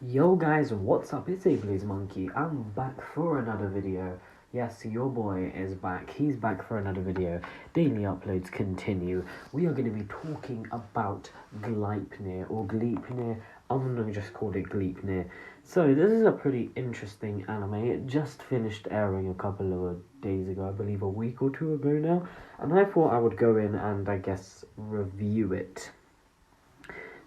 Yo guys, what's up? It's Ablaze Monkey. I'm back for another video. Yes, your boy is back. He's back for another video. Daily uploads continue. We are going to be talking about Gleipnir or Gleipnir. I'm going to just call it Gleipnir. So this is a pretty interesting anime. It just finished airing a couple of days ago, I believe a week or two ago now. And I thought I would go in and I guess review it.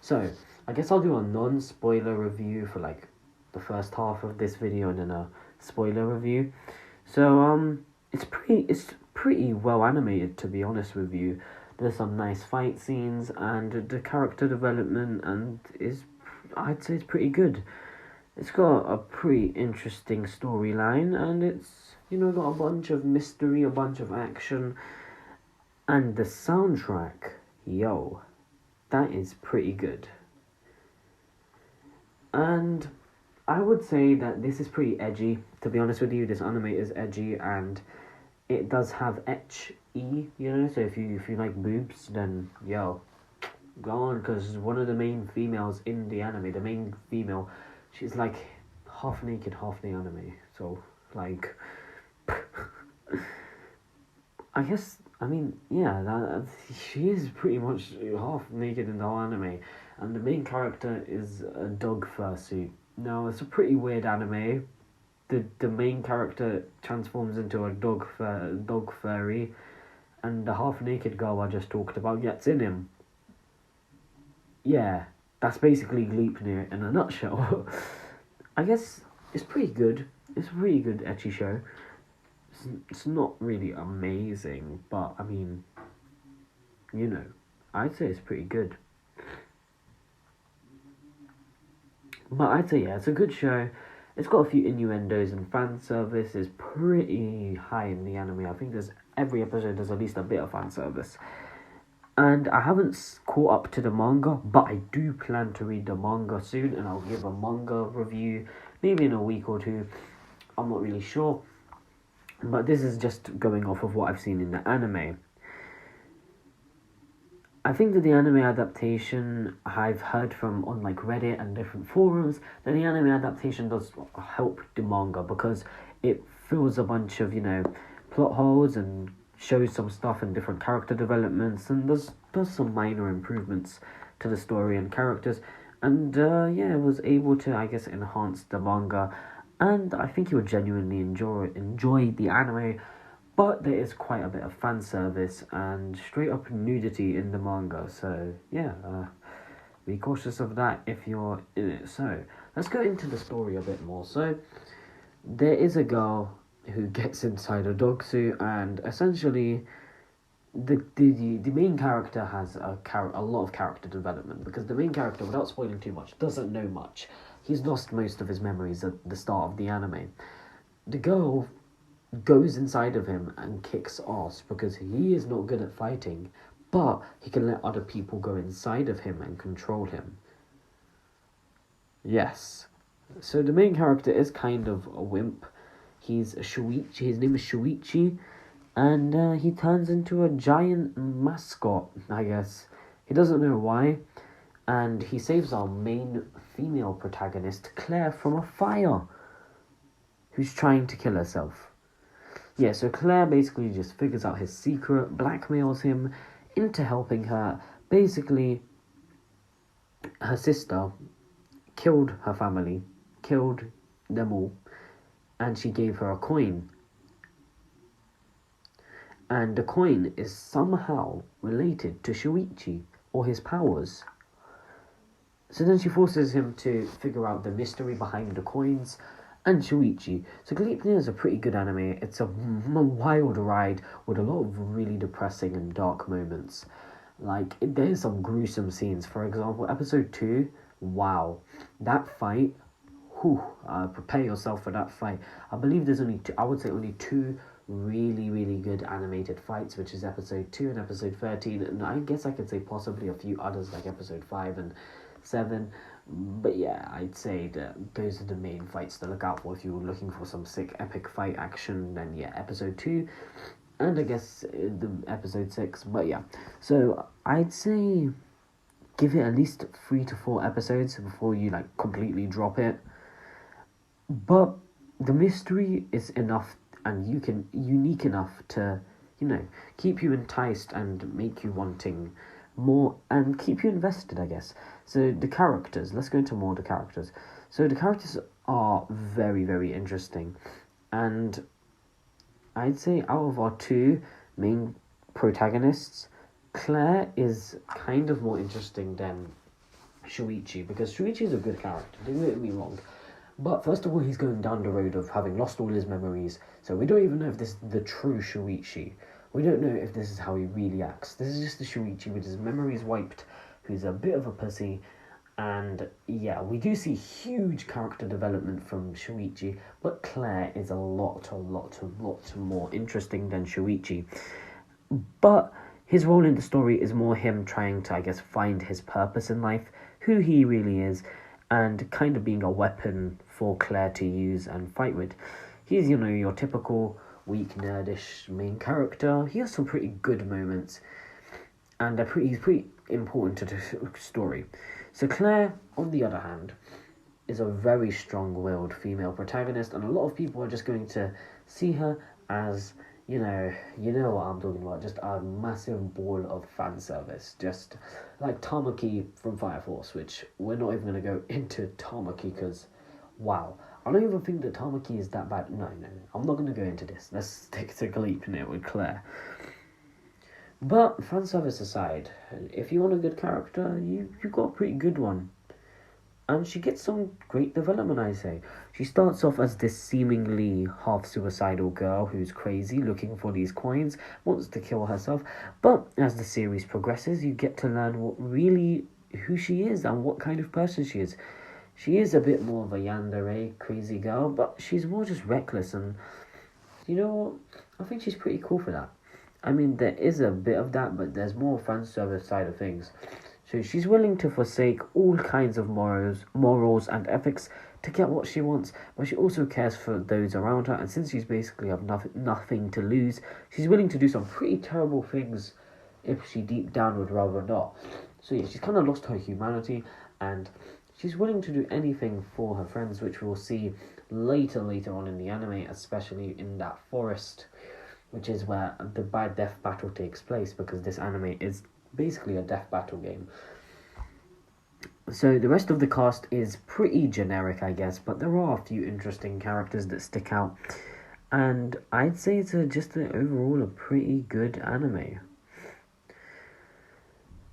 So, I guess I'll do a non-spoiler review for like the first half of this video and then a spoiler review. So, it's pretty well animated, to be honest with you. There's some nice fight scenes and the character development and I'd say it's pretty good. It's got a pretty interesting storyline and it's got a bunch of mystery, a bunch of action, and the soundtrack, yo, that is pretty good. And I would say that this is pretty edgy. To be honest with you, this anime is edgy and it does have ecchi, so if you like boobs, then yo, go on, because one of the main females in the anime, the main female, she's like half naked, half the anime. So like, she is pretty much half naked in the whole anime, and the main character is a dog fursuit. Now, it's a pretty weird anime. The main character transforms into a dog furry, and the half naked girl I just talked about gets in him. Yeah, that's basically Gleipnir in a nutshell. I guess it's pretty good. It's a pretty good ecchi show. It's not really amazing, but I mean, I'd say it's pretty good. But I'd say, yeah, it's a good show. It's got a few innuendos and fan service is pretty high in the anime. I think every episode there's at least a bit of fan service. And I haven't caught up to the manga, but I do plan to read the manga soon, and I'll give a manga review maybe in a week or two. I'm not really sure. But this is just going off of what I've seen in the anime. I think that the anime adaptation, I've heard from on like Reddit and different forums, that the anime adaptation does help the manga because it fills a bunch of, plot holes and shows some stuff and different character developments and does some minor improvements to the story and characters. And it was able to, I guess, enhance the manga. And I think you would genuinely enjoy the anime. But there is quite a bit of fan service and straight up nudity in the manga, so be cautious of that if you're in it. So let's go into the story a bit more. So there is a girl who gets inside a dog suit, and essentially the main character has a lot of character development because the main character, without spoiling too much, doesn't know much. He's lost most of his memories at the start of the anime. The girl goes inside of him and kicks ass because he is not good at fighting, but he can let other people go inside of him and control him. Yes. So the main character is kind of a wimp. He's Shuichi, his name is Shuichi, and he turns into a giant mascot, I guess. He doesn't know why, and he saves our main female protagonist, Claire, from a fire, who's trying to kill herself. Yeah, so Claire basically just figures out his secret, blackmails him into helping her. Basically, her sister killed her family, killed them all, and she gave her a coin. And the coin is somehow related to Shuichi or his powers. So then she forces him to figure out the mystery behind the coins and Shuichi. So Gleipnir is a pretty good anime. It's a wild ride with a lot of really depressing and dark moments. Like, there's some gruesome scenes. For example, episode 2, wow. That fight, prepare yourself for that fight. I believe there's only two really, really good animated fights, which is episode 2 and episode 13. And I guess I could say possibly a few others like episode 5 and 7. But yeah, I'd say that those are the main fights to look out for if you're looking for some sick epic fight action. Then yeah, episode 2 and I guess the episode 6. But yeah, so I'd say give it at least 3 to 4 episodes before you like completely drop it. But the mystery is enough and unique enough to, keep you enticed and make you wanting more and keep you invested, I guess. So the characters, let's go into more of the characters. So the characters are very, very interesting. And I'd say out of our two main protagonists, Claire is kind of more interesting than Shuichi, because Shuichi is a good character, don't get me wrong. But first of all, he's going down the road of having lost all his memories, so we don't even know if this is the true Shuichi. We don't know if this is how he really acts. This is just the Shuichi with his memories wiped, who's a bit of a pussy. And yeah, we do see huge character development from Shuichi, but Claire is a lot more interesting than Shuichi. But his role in the story is more him trying to, I guess, find his purpose in life, who he really is, and kind of being a weapon for Claire to use and fight with. He's, your typical weak, nerdish main character. He has some pretty good moments, and he's pretty important to the story. So Claire, on the other hand, is a very strong-willed female protagonist, and a lot of people are just going to see her as, you know what I'm talking about, just a massive ball of fan service, just like Tamaki from Fire Force, which we're not even going to go into Tamaki because, wow, I don't even think that Tamaki is that bad. No, I'm not going to go into this. Let's stick to Gleipnir with Claire. But fan service aside, if you want a good character, you've got a pretty good one. And she gets some great development, I say. She starts off as this seemingly half-suicidal girl who's crazy, looking for these coins, wants to kill herself. But as the series progresses, you get to learn who she is and what kind of person she is. She is a bit more of a yandere, crazy girl, but she's more just reckless. And, you know what? I think she's pretty cool for that. I mean, there is a bit of that, but there's more fan service side of things. So she's willing to forsake all kinds of morals and ethics to get what she wants, but she also cares for those around her, and since she's basically have nothing to lose, she's willing to do some pretty terrible things if she deep down would rather not. So yeah, she's kind of lost her humanity, and she's willing to do anything for her friends, which we'll see later on in the anime, especially in that forest, which is where the death battle takes place, because this anime is basically a death battle game. So the rest of the cast is pretty generic, I guess, but there are a few interesting characters that stick out, and I'd say it's overall a pretty good anime.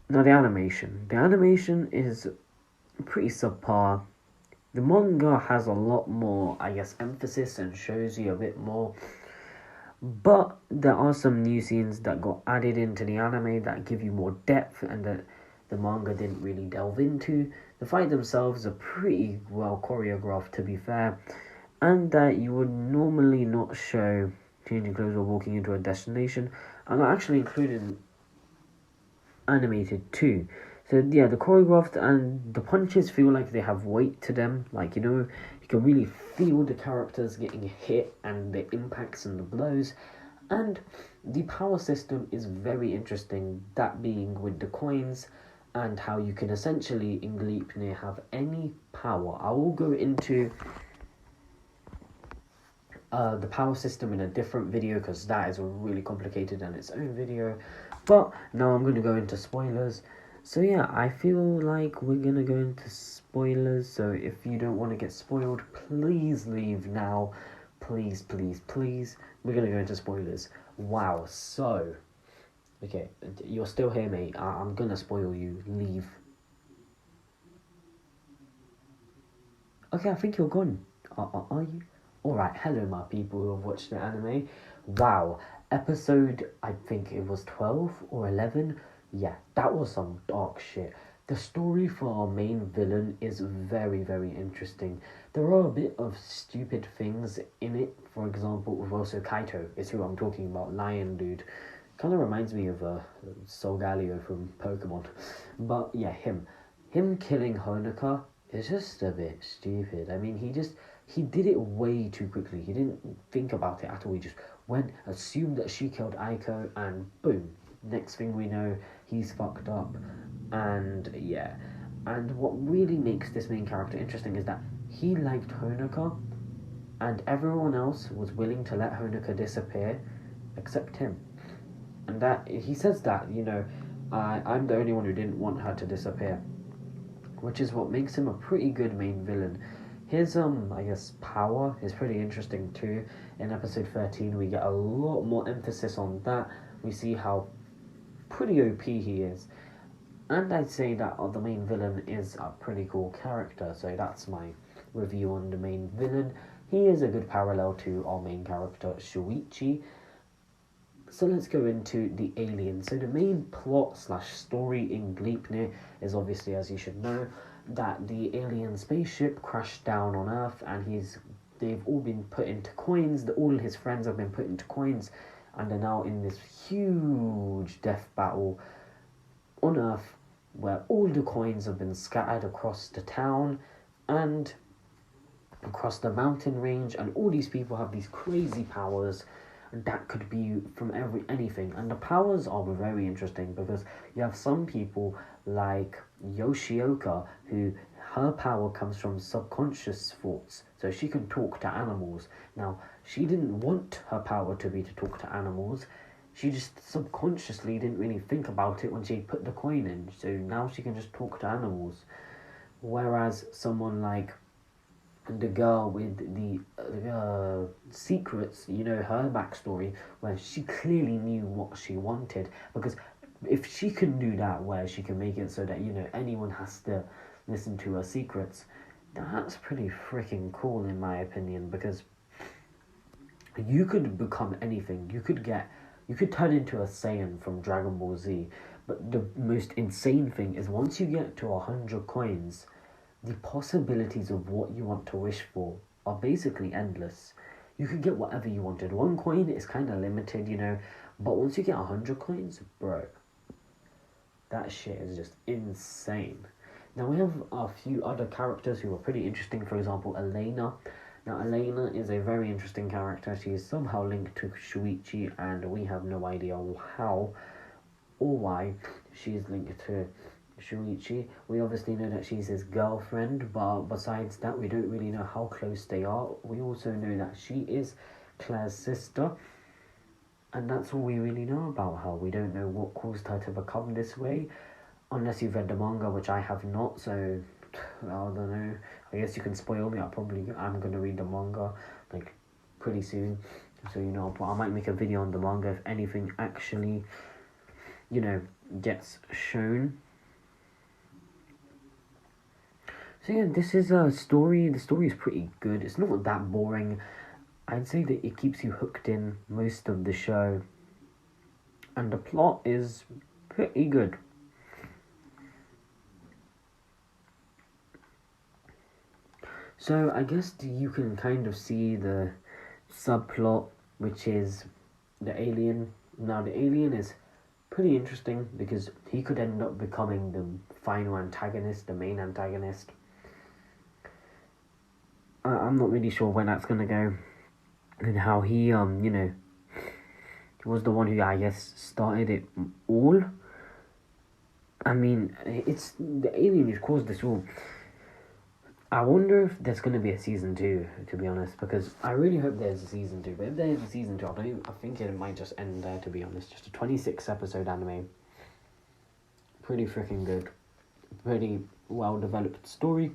Now the animation is pretty subpar. The manga has a lot more, I guess, emphasis and shows you a bit more. But there are some new scenes that got added into the anime that give you more depth and that the manga didn't really delve into. The fight themselves are pretty well choreographed, to be fair, and that you would normally not show changing clothes or walking into a destination, and are actually included animated too. So yeah, the choreographed and the punches feel like they have weight to them. Like, you can really feel the characters getting hit and the impacts and the blows. And the power system is very interesting, that being with the coins and how you can essentially in Gleipnir have any power. I will go into the power system in a different video because that is really complicated in its own video. But now I'm going to go into spoilers. So yeah, I feel like we're going to go into spoilers. So if you don't want to get spoiled, please leave now. Please. We're going to go into spoilers. Wow, so... Okay, you're still here, mate. I'm going to spoil you. Leave. Okay, I think you're gone. Are you? Alright, hello my people who have watched the anime. Wow, episode, I think it was 12 or 11. Yeah, that was some dark shit. The story for our main villain is very, very interesting. There are a bit of stupid things in it. For example, also Kaito is who I'm talking about, Lion Dude. Kind of reminds me of Solgaleo from Pokemon. But yeah, him killing Honoka is just a bit stupid. I mean, he did it way too quickly. He didn't think about it at all. He just went, assumed that she killed Aiko, and boom, next thing we know, he's fucked up. And yeah. And what really makes this main character interesting is that he liked Honoka, and everyone else was willing to let Honoka disappear except him. And that he says that, I'm the only one who didn't want her to disappear, which is what makes him a pretty good main villain. His I guess power is pretty interesting too. In episode 13 we get a lot more emphasis on that. We see how pretty OP he is. And I'd say that the main villain is a pretty cool character, so that's my review on the main villain. He is a good parallel to our main character, Shuichi. So let's go into the alien. So the main plot / story in Gleipnir is obviously, as you should know, that the alien spaceship crashed down on Earth, and they've all been put into coins. All his friends have been put into coins, and are now in this huge death battle on Earth, where all the coins have been scattered across the town and across the mountain range, and all these people have these crazy powers that could be from anything. And the powers are very interesting because you have some people like Yoshioka, who her power comes from subconscious thoughts, so she can talk to animals. Now, she didn't want her power to be to talk to animals. She just subconsciously didn't really think about it when she put the coin in, so now she can just talk to animals. Whereas someone like the girl with the secrets, her backstory, where she clearly knew what she wanted, because if she can do that, where she can make it so that, anyone has to listen to her secrets, that's pretty freaking cool in my opinion, because you could become anything. You could turn into a Saiyan from Dragon Ball Z, but the most insane thing is once you get to 100 coins, the possibilities of what you want to wish for are basically endless. You could get whatever you wanted. 1 coin is kind of limited, but once you get 100 coins, bro, that shit is just insane. Now we have a few other characters who are pretty interesting. For example, Elena. Now Elena is a very interesting character. She is somehow linked to Shuichi, and we have no idea how or why she is linked to Shuichi. We obviously know that she's his girlfriend, but besides that, we don't really know how close they are. We also know that she is Claire's sister, and that's all we really know about her. We don't know what caused her to become this way, unless you've read the manga, which I have not, so I don't know. I guess you can spoil me. I'm gonna read the manga like pretty soon, so I might make a video on the manga if anything actually gets shown. So yeah, this is a story. The story is pretty good. It's not that boring. I'd say that it keeps you hooked in most of the show, and the plot is pretty good. So I guess you can kind of see the subplot, which is the alien. Now the alien is pretty interesting because he could end up becoming the final antagonist, the main antagonist. I'm not really sure when that's gonna go, and how he was the one who I guess started it all. I mean, it's the alien who caused this all. I wonder if there's going to be a season 2, to be honest, because I really hope there's a season 2. But if there is a season 2, I think it might just end there, to be honest. Just a 26 episode anime. Pretty freaking good. Pretty well developed story.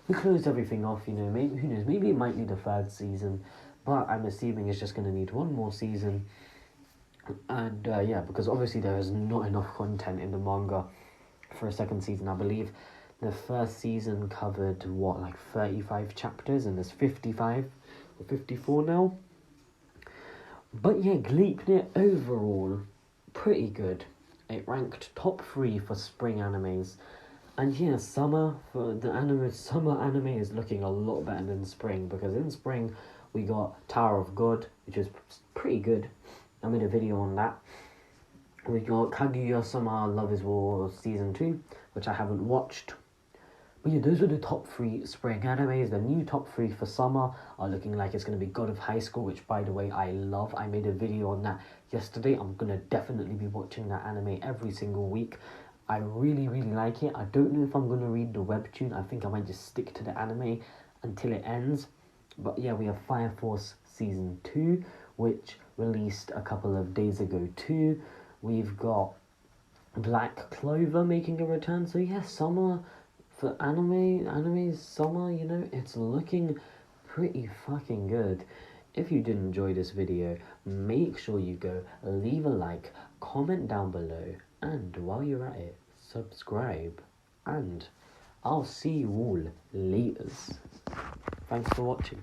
We closed everything off, maybe, who knows, maybe it might need a 3rd season, but I'm assuming it's just going to need 1 more season. And yeah, because obviously there is not enough content in the manga for a 2nd season, I believe. The 1st season covered, 35 chapters, and there's 55 or 54 now. But yeah, Gleipnir overall, pretty good. It ranked top 3 for spring animes. And yeah, summer anime is looking a lot better than spring, because in spring we got Tower of God, which is pretty good. I made a video on that. We got Kaguya-sama Love is War Season 2, which I haven't watched. But yeah, those were the top 3 spring animes. The new top 3 for summer are looking like it's going to be God of High School, which, by the way, I love. I made a video on that yesterday. I'm going to definitely be watching that anime every single week. I really, really like it. I don't know if I'm going to read the webtoon. I think I might just stick to the anime until it ends. But yeah, we have Fire Force Season 2, which released a couple of days ago too. We've got Black Clover making a return. So yeah, summer for anime summer, you know, it's looking pretty fucking good. If you did enjoy this video, make sure you go leave a like, comment down below, and while you're at it, subscribe. And I'll see you all later. Thanks for watching.